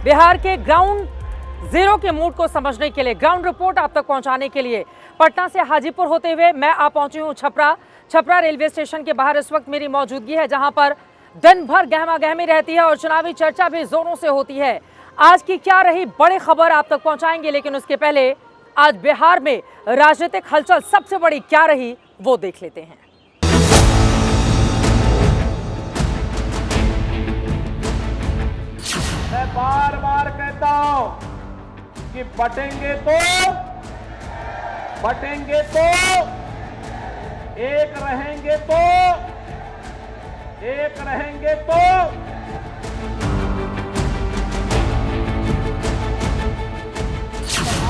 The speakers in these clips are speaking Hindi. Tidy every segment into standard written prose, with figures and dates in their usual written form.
बिहार के ग्राउंड जीरो के मूड को समझने के लिए, ग्राउंड रिपोर्ट आप तक पहुंचाने के लिए पटना से हाजीपुर होते हुए मैं आ पहुंची हूं छपरा रेलवे स्टेशन के बाहर इस वक्त मेरी मौजूदगी है, जहां पर दिन भर गहमा गहमी रहती है और चुनावी चर्चा भी जोरों से होती है। आज की क्या रही बड़ी खबर आप तक पहुंचाएंगे, लेकिन उसके पहले आज बिहार में राजनीतिक हलचल सबसे बड़ी क्या रही वो देख लेते हैं। मैं बार बार कहता हूं कि बटेंगे तो एक रहेंगे तो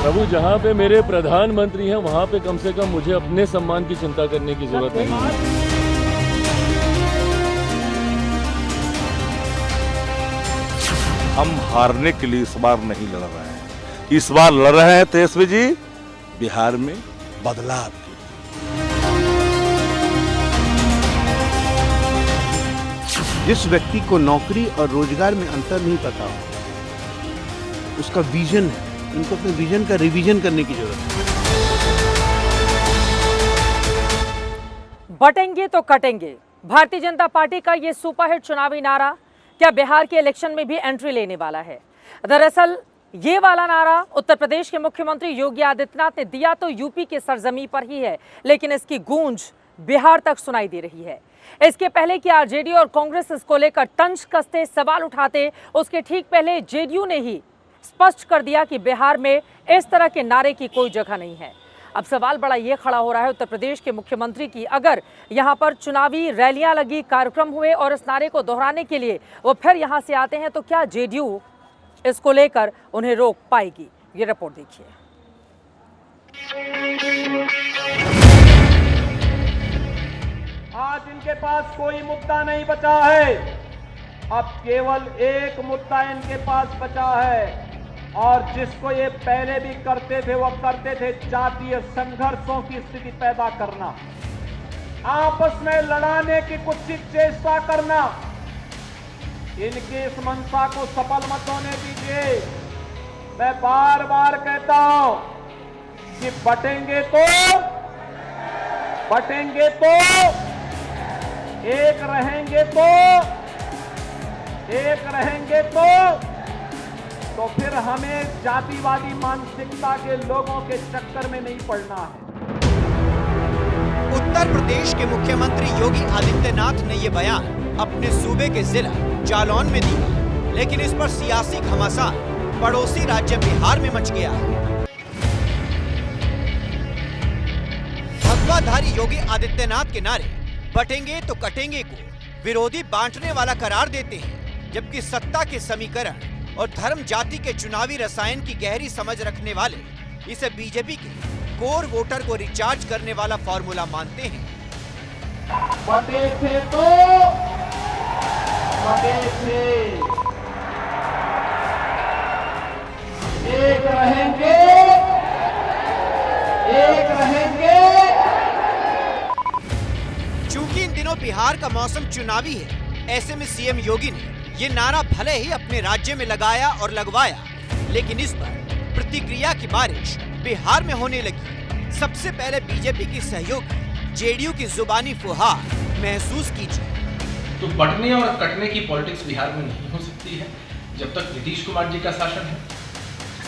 प्रभु, जहाँ पे मेरे प्रधानमंत्री हैं वहाँ पे कम से कम मुझे अपने सम्मान की चिंता करने की जरूरत नहीं है। हम हारने के लिए इस बार नहीं लड़ रहे हैं, इस बार लड़ रहे हैं तेजस्वी जी बिहार में बदलाव के लिए। जिस व्यक्ति को नौकरी और रोजगार में अंतर नहीं पता हो, उसका विजन है, इनको अपने विजन का रिवीजन करने की जरूरत है। बटेंगे तो कटेंगे, भारतीय जनता पार्टी का ये सुपरहिट चुनावी नारा क्या बिहार के इलेक्शन में भी एंट्री लेने वाला है? दरअसल ये वाला नारा उत्तर प्रदेश के मुख्यमंत्री योगी आदित्यनाथ ने दिया तो यूपी के सरजमी पर ही है, लेकिन इसकी गूंज बिहार तक सुनाई दे रही है। इसके पहले कि आरजेडी और कांग्रेस इसको लेकर तंज कसते, सवाल उठाते, उसके ठीक पहले जेडीयू ने ही स्पष्ट कर दिया कि बिहार में इस तरह के नारे की कोई जगह नहीं है। अब सवाल बड़ा ये खड़ा हो रहा है उत्तर प्रदेश के मुख्यमंत्री की, अगर यहाँ पर चुनावी रैलियां लगी, कार्यक्रम हुए और इस नारे को दोहराने के लिए वो फिर यहाँ से आते हैं, तो क्या जेडीयू इसको लेकर उन्हें रोक पाएगी? ये रिपोर्ट देखिए। आज इनके पास कोई मुद्दा नहीं बचा है, अब केवल एक मुद्दा इनके पास बचा है, और जिसको ये पहले भी करते थे, वो करते थे जातीय संघर्षों की स्थिति पैदा करना, आपस में लड़ाने की कुछ चेष्टा करना। इनकी इस मंशा को सफल मत होने दीजिए। मैं बार बार कहता हूं कि बटेंगे तो एक रहेंगे तो फिर हमें जातिवादी मानसिकता के लोगों के चक्कर में नहीं पड़ना है। उत्तर प्रदेश के मुख्यमंत्री योगी आदित्यनाथ ने ये बयान अपने सूबे के जिला जालौन में दिया, लेकिन इस पर सियासी घमासान पड़ोसी राज्य बिहार में मच गया है। भगवाधारी योगी आदित्यनाथ के नारे बटेंगे तो कटेंगे को विरोधी बांटने वाला करार देते हैं, जबकि सत्ता के समीकरण और धर्म जाति के चुनावी रसायन की गहरी समझ रखने वाले इसे बीजेपी के कोर वोटर को रिचार्ज करने वाला फॉर्मूला मानते हैं। बटे थे तो बटे थे, एक रहेंगे चूंकि इन दिनों बिहार का मौसम चुनावी है, ऐसे में सीएम योगी ने ये नारा भले ही अपने राज्य में लगाया और लगवाया, लेकिन इस पर प्रतिक्रिया की बारिश बिहार में होने लगी। सबसे पहले बीजेपी की सहयोगी जेडीयू की जुबानी फुहार महसूस कीजिए। तो बटने और कटने की पॉलिटिक्स बिहार में नहीं हो सकती है जब तक नीतीश कुमार जी का शासन है।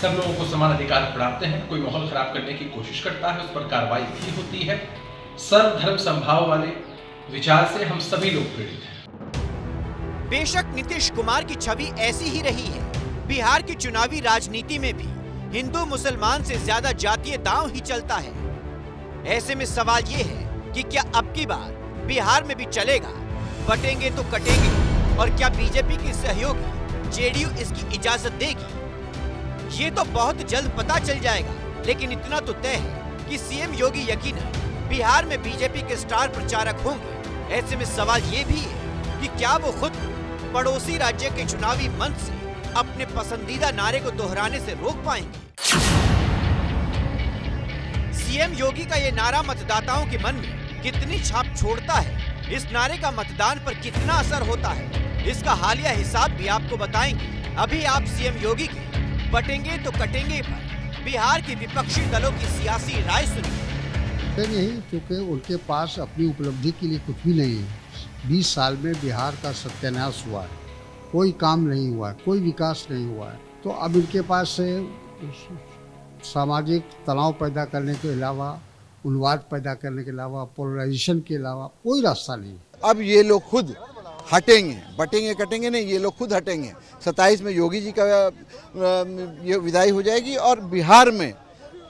सब लोगों को समान अधिकार प्राप्त हैं, कोई माहौल खराब करने की कोशिश करता है उस पर कार्रवाई भी होती है। सर्वधर्म संभाव वाले विचार से हम सभी लोग प्रेरित हैं। बेशक नीतीश कुमार की छवि ऐसी ही रही है, बिहार की चुनावी राजनीति में भी हिंदू मुसलमान से ज्यादा जातीय दांव ही चलता है। ऐसे में सवाल ये है कि क्या अब की बार बिहार में भी चलेगा बटेंगे तो कटेंगे, और क्या बीजेपी की सहयोगी जेडीयू इसकी इजाजत देगी? ये तो बहुत जल्द पता चल जाएगा, लेकिन इतना तो तय है कि सीएम योगी यकीनन बिहार में बीजेपी के स्टार प्रचारक होंगे। ऐसे में सवाल ये भी है कि क्या वो खुद पड़ोसी राज्य के चुनावी मंच से अपने पसंदीदा नारे को दोहराने से रोक पाएंगे? सीएम योगी का ये नारा मतदाताओं के मन में कितनी छाप छोड़ता है, इस नारे का मतदान पर कितना असर होता है, इसका हालिया हिसाब भी आपको बताएंगे। अभी आप सीएम योगी के बटेंगे तो कटेंगे पर बिहार के विपक्षी दलों की सियासी राय सुनिए। नहीं, क्योंकि उनके पास अपनी उपलब्धि के लिए कुछ भी नहीं है। 20 साल में बिहार का सत्यानाश हुआ है, कोई काम नहीं हुआ है, कोई विकास नहीं हुआ है। तो अब इनके पास से सामाजिक तनाव पैदा करने के अलावा, उन्माद पैदा करने के अलावा, पोलराइजेशन के अलावा कोई रास्ता नहीं। अब ये लोग खुद हटेंगे, बटेंगे कटेंगे नहीं, ये लोग खुद हटेंगे। 27 में योगी जी का ये विदाई हो जाएगी और बिहार में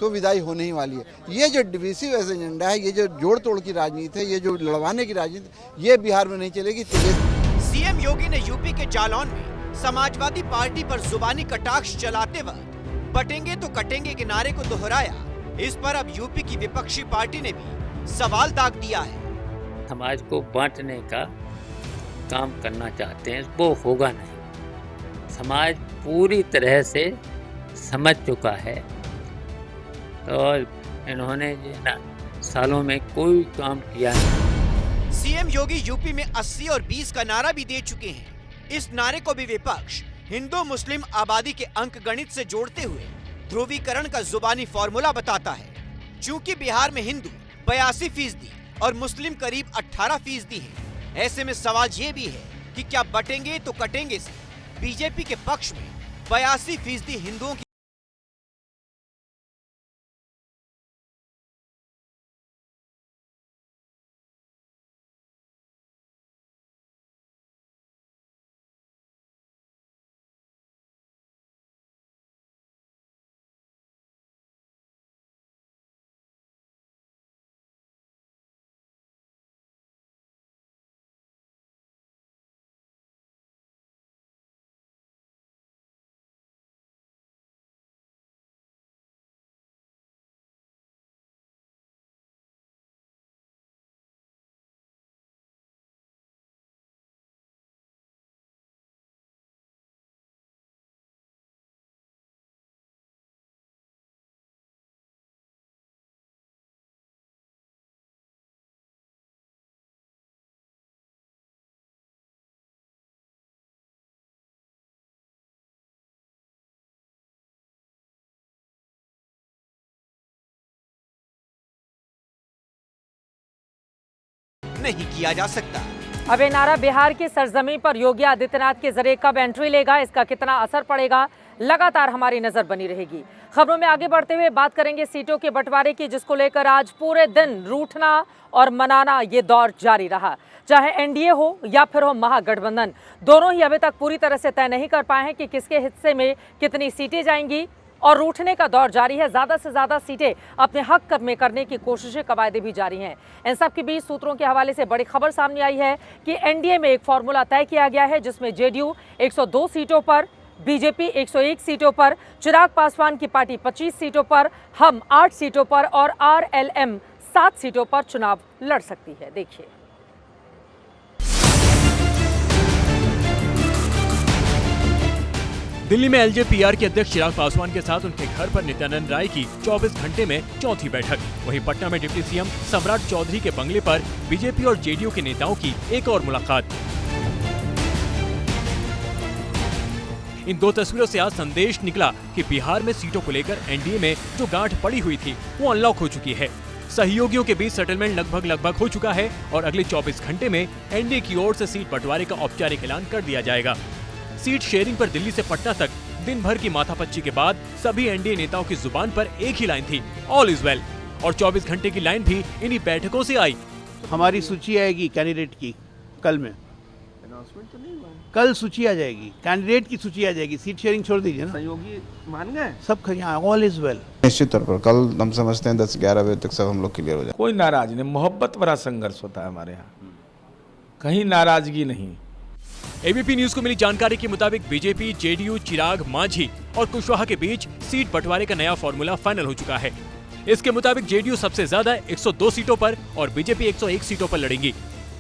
तो विदाई होने ही वाली है। ये जो डिविसिव एजेंडा है, ये जो जोड़ तोड़ की राजनीति है, ये जो लड़वाने की राजनीति, ये बिहार में नहीं चलेगी। सीएम योगी ने यूपी के जालौन में समाजवादी पार्टी पर जुबानी कटाक्ष चलाते वक्त बटेंगे तो कटेंगे के नारे को दोहराया। इस पर अब यूपी की विपक्षी पार्टी ने भी सवाल दाग दिया है। समाज को बांटने का काम करना चाहते हैं, वो होगा नहीं। समाज पूरी तरह से समझ चुका है और इन्होंने सालों में कोई काम किया नहीं। सीएम योगी यूपी में 80 और 20 का नारा भी दे चुके हैं। इस नारे को भी विपक्ष हिंदू मुस्लिम आबादी के अंक गणित से जोड़ते हुए ध्रुवीकरण का जुबानी फॉर्मूला बताता है। चूंकि बिहार में हिंदू 82% और मुस्लिम करीब 18% हैं, ऐसे में सवाल ये भी है कि क्या बटेंगे तो कटेंगे से बीजेपी के पक्ष में 82% हिंदुओं की नहीं किया जा सकता। अब ये नारा बिहार की सरजमीं पर योगी आदित्यनाथ के जरिए कब एंट्री लेगा, इसका कितना असर पड़ेगा, लगातार हमारी नजर बनी रहेगी। खबरों में आगे बढ़ते हुए बात करेंगे सीटों के बंटवारे की, जिसको लेकर आज पूरे दिन रूठना और मनाना ये दौर जारी रहा। चाहे एनडीए हो या फिर हो महागठबंधन, दोनों ही अभी तक पूरी तरह से तय नहीं कर पाए हैं कि किसके हिस्से में कितनी सीटें जाएंगी और रूठने का दौर जारी है। ज्यादा से ज्यादा सीटें अपने हक में करने की कोशिशें, कवायदे भी जारी हैं। इन सब के बीच सूत्रों के हवाले से बड़ी खबर सामने आई है कि एनडीए में एक फॉर्मूला तय किया गया है, जिसमें जेडीयू 102 सीटों पर, बीजेपी 101 सीटों पर, चिराग पासवान की पार्टी 25 सीटों पर, हम 8 सीटों पर और आरएलएम 7 सीटों पर चुनाव लड़ सकती है। देखिए, दिल्ली में एलजेपीआर के अध्यक्ष चिराग पासवान के साथ उनके घर पर नित्यानंद राय की 24 घंटे में चौथी बैठक। वहीं पटना में डिप्टी सीएम सम्राट चौधरी के बंगले पर बीजेपी और जेडीयू के नेताओं की एक और मुलाकात। इन दो तस्वीरों से आज संदेश निकला कि बिहार में सीटों को लेकर एनडीए में जो गांठ पड़ी हुई थी वो अनलॉक हो चुकी है। सहयोगियों के बीच सेटलमेंट लगभग हो चुका है और अगले 24 घंटे में एनडीए की ओर से सीट बंटवारे का औपचारिक ऐलान कर दिया जाएगा। सीट शेयरिंग पर दिल्ली से पटना तक दिन भर की माथापच्ची के बाद सभी एनडीए नेताओं की जुबान पर एक ही लाइन थी, ऑल इज वेल। और 24 घंटे की लाइन भी इन्हीं बैठकों से आई। हमारी सूची आएगी कैंडिडेट की कल में, कल सूची आ जाएगी, कैंडिडेट की सूची आ जाएगी। सीट शेयरिंग छोड़ दीजिए ना, सहयोगी मान गए सब, यहाँ ऑल इज वेल। निश्चित तौर पर कल हम समझते हैं 10-11 बजे तक सब हम लोग क्लियर हो जाए। कोई नाराज नहीं, मोहब्बत भरा संघर्ष होता है हमारे यहाँ, कहीं नाराजगी नहीं। एबीपी न्यूज को मिली जानकारी के मुताबिक बीजेपी, जेडीयू, चिराग, मांझी और कुशवाहा के बीच सीट बंटवारे का नया फॉर्मूला फाइनल हो चुका है। इसके मुताबिक जेडीयू सबसे ज्यादा 102 सीटों पर और बीजेपी 101 सीटों पर लड़ेंगी।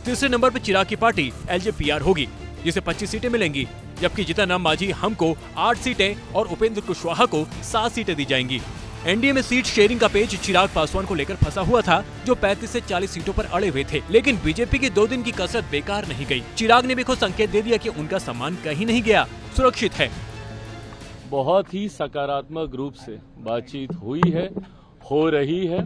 तीसरे नंबर पर चिराग की पार्टी एलजेपीआर होगी, जिसे 25 सीटें मिलेंगी, जबकि जीतन राम मांझी हम को 8 सीटें और उपेंद्र कुशवाहा को 7 सीटें दी जाएंगी। एनडीए में सीट शेयरिंग का पेच चिराग पासवान को लेकर फंसा हुआ था, जो 35 से 40 सीटों पर अड़े हुए थे। लेकिन बीजेपी की 2 दिन की कसरत बेकार नहीं गई। चिराग ने भी खुद संकेत दे दिया कि उनका सम्मान कहीं नहीं गया, सुरक्षित है। बहुत ही सकारात्मक रूप से बातचीत हुई है, हो रही है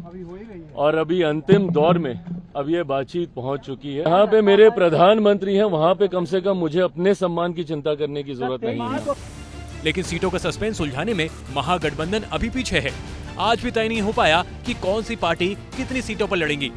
और अभी अंतिम दौर में अब ये बातचीत पहुंच चुकी है। यहाँ पे मेरे प्रधानमंत्री हैं, वहाँ पे कम से कम मुझे अपने सम्मान की चिंता करने की जरूरत नहीं है। लेकिन सीटों का सस्पेंस सुलझाने में महागठबंधन अभी पीछे है। आज भी तय नहीं हो पाया कि कौन सी पार्टी कितनी सीटों पर लड़ेंगी।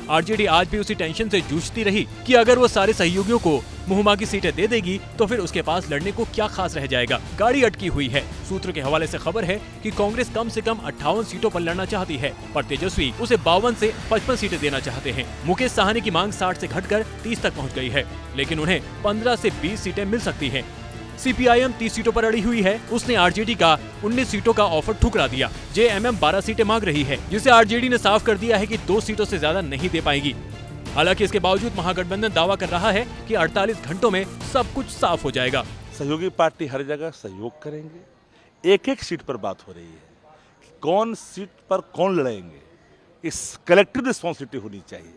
आरजेडी आज भी उसी टेंशन से जूझती रही कि अगर वो सारे सहयोगियों को मुहम्मा सीटें दे देगी तो फिर उसके पास लड़ने को क्या खास रह जाएगा। गाड़ी अटकी हुई है। सूत्र के हवाले से खबर है कि कांग्रेस कम से कम 58 सीटों पर लड़ना चाहती है, पर तेजस्वी उसे 52 से 55 सीटें देना चाहते हैं। मुकेश साहनी की मांग 60 से घटकर 30 तक पहुंच गई है, लेकिन उन्हें 15 से 20 सीटें मिल सकती हैं। सीपीआईएम 30 सीटों पर अड़ी हुई है। उसने आरजेडी का 19 सीटों का ऑफर ठुकरा दिया। जेएमएम 12 सीटें मांग रही है, जिसे आरजेडी ने साफ कर दिया है कि 2 सीटों से ज्यादा नहीं दे पाएगी। हालांकि इसके बावजूद महागठबंधन दावा कर रहा है कि 48 घंटों में सब कुछ साफ हो जाएगा। सहयोगी पार्टी हर जगह सहयोग करेंगे। एक एक सीट पर बात हो रही है कि कौन सीट पर कौन लड़ेंगे, इस कलेक्टिव रिस्पॉन्सिबिलिटी होनी चाहिए।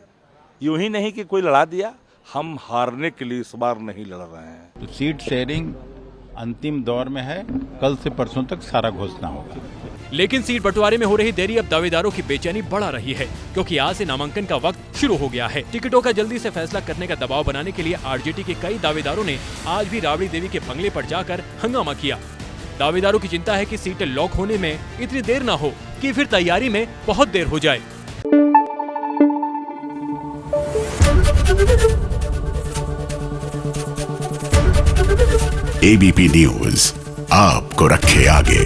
यूं ही नहीं कि कोई लड़ा दिया। हम हारने के लिए इस बार नहीं लड़ रहे हैं। तो सीट शेयरिंग अंतिम दौर में है, कल से परसों तक सारा घोषणा होगा। लेकिन सीट बंटवारे में हो रही देरी अब दावेदारों की बेचैनी बढ़ा रही है, क्योंकि आज से नामांकन का वक्त शुरू हो गया है। टिकटों का जल्दी से फैसला करने का दबाव बनाने के लिए आरजेडी के कई दावेदारों ने आज भी राबड़ी देवी के बंगले पर जाकर हंगामा किया। दावेदारों की चिंता है कि सीटें लॉक होने में इतनी देर न हो कि फिर तैयारी में बहुत देर हो जाए। एबीपी न्यूज आपको रखे आगे।